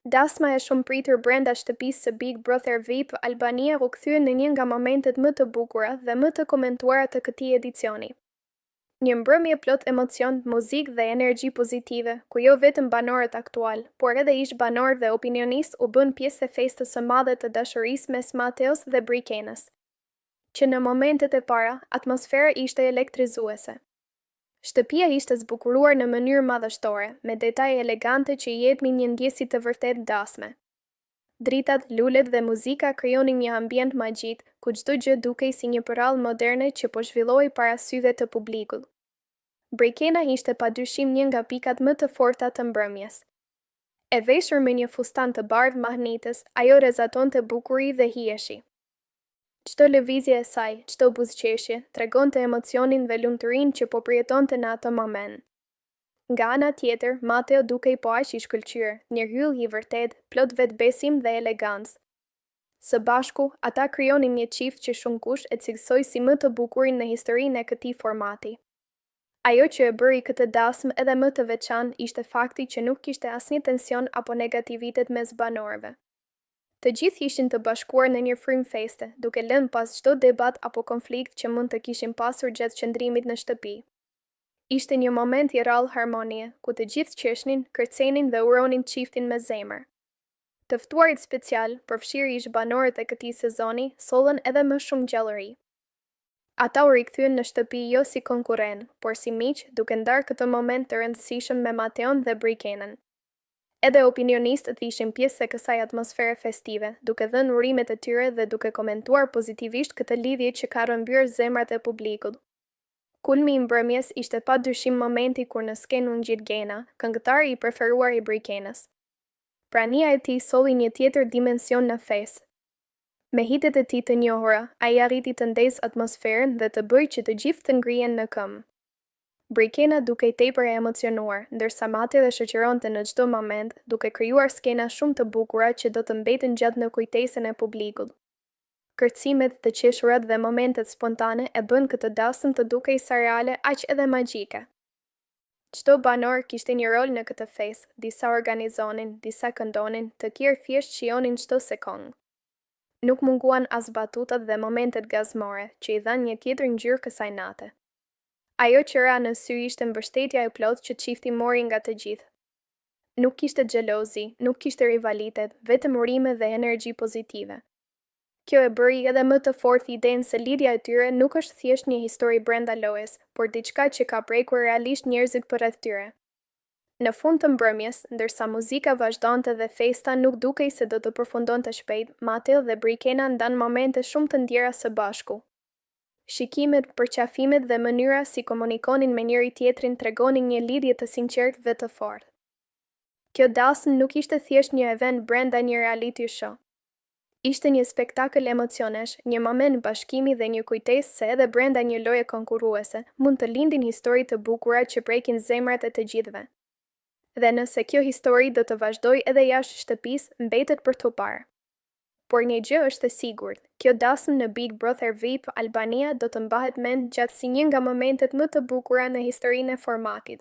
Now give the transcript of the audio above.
Dasma e shumë pritur brenda shtëpisë së Big Brother VIP Albania u kthye në një nga momentet më të bukura dhe më të komentuara të këtij edicioni. Një mbrëmje plot emocion, muzikë dhe energji pozitive, ku jo vetëm banorët aktual, por edhe ish banorë dhe opinionistë u bën pjesë e festës së madhe të dashurisë mes Mateos dhe Brikenës, që në momentet e para, atmosfera ishte elektrizuese. Shtëpia ishte zbukuruar në mënyrë madhështore, me detaje elegante që i jepnin një ndjesi të vërtet dasme. Dritat, lulet dhe muzika krijonin një ambient magjik, ku çdo gjë dukej si një përrallë moderne që po zhvillohej para syve të publikut. Brikena ishte padyshim një nga pikat më të forta të mbrëmjes. E veshur me një fustan të bardhë mahnitës, ajo rezatonte bukuri dhe hijeshi. Çdo lëvizje e saj, çdo buzëqeshje, tregonte emocionin dhe lumturinë që po përjetonte në atë moment. Nga ana tjetër, Mateo dukej po aq i shkëlqyer, një hyll i vërtet, plot vetbesim dhe elegancë. Së bashku, ata krijonin një çift që shumë kush e cilësoi si më të bukurin në historinë e këtij formati. Ajo që e bëri këtë dasmë edhe më të veçantë ishte fakti që nuk kishte asnjë tension apo negativitet mes banorëve. Të gjithë ishin të bashkuar në një frymë feste, duke lënë pas çdo debat apo konflikt që mund të kishin pasur gjatë qëndrimit në shtëpi. Ishte një moment i rrallë harmonie, ku të gjithë qeshnin, kërcenin dhe uronin çiftin me zemër. Të ftuarit special, përfshirë ish banorët e këtij sezoni, sollën edhe më shumë gjallëri. Ata u rikthyen në shtëpi jo si konkurrent, por si miq, duke ndarë këtë moment të rëndësishëm me Mateon dhe Brikenën. Edhe opinionistët ishin pjesë e kësaj atmosfere festive, duke dhënë urimet e tyre dhe duke komentuar pozitivisht këtë lidhje që ka rrëmbyer zemrat e publikut. Kulmi i mbrëmjes ishte padyshim momenti kur në skenë u ngjit Gena, këngëtari i preferuar i Brikenës. Prania e tij solli një tjetër dimension në festë. Me hitet e tij të njohura, ai arriti të ndezë atmosferën dhe të bëjë që të gjithë të ngrihen në këmbë. Brikena dukej tepër e emocionuar, ndërsa Mateo shoqëronte në çdo moment, duke krijuar skena shumë të bukura që do të mbeten gjatë në kujtesën e publikut. Kërcimet, të qeshurat dhe momentet spontane e bën këtë dasëm të dukej sa reale aq edhe magjike. Çdo banor kishte një rol në këtë festë, disa organizonin, disa këndonin, të tjerë thjesht shijonin çdo sekondë. Nuk munguan as batutat dhe momentet gazmore, që i dhanë një tjetër ngjyrë kësaj nate. Ajo që ra në sy ishte mbështetja e plotë që çifti mori nga të gjithë. Nuk kishte xhelozi, nuk kishte rivalitet, vetëm urime dhe energji pozitive. Kjo e bëri edhe më të fortë idenë se lidhja e tyre nuk është thjesht një histori brenda lojës, por diçka që ka prekur realisht njerëzit përreth tyre. Në fund të mbrëmjes, ndërsa muzika vazhdonte dhe festa nuk dukej se do të përfundonte shpejt, Mateo dhe Brikena ndan momente shumë të ndjera së bashku. Shikimet, përqafimet dhe mënyra si komunikonin me njëri tjetrin tregonin një lidhje të sinqertë dhe të fortë. Kjo dasmë nuk ishte thjesht një event brenda një reality show. Ishte një spektakël emocionesh, një moment bashkimi dhe një kujtesë se edhe brenda një loje konkurruese mund të lindin histori të bukura që prekin zemrat e të gjithëve. Dhe nëse kjo histori do të vazhdojë edhe jashtë shtëpisë, mbetet për tu parë. Por një gjë është e sigurt, kjo dasmë në Big Brother VIP Albania do të mbahet mend gjatë si një nga momentet më të bukura në historinë e formatit.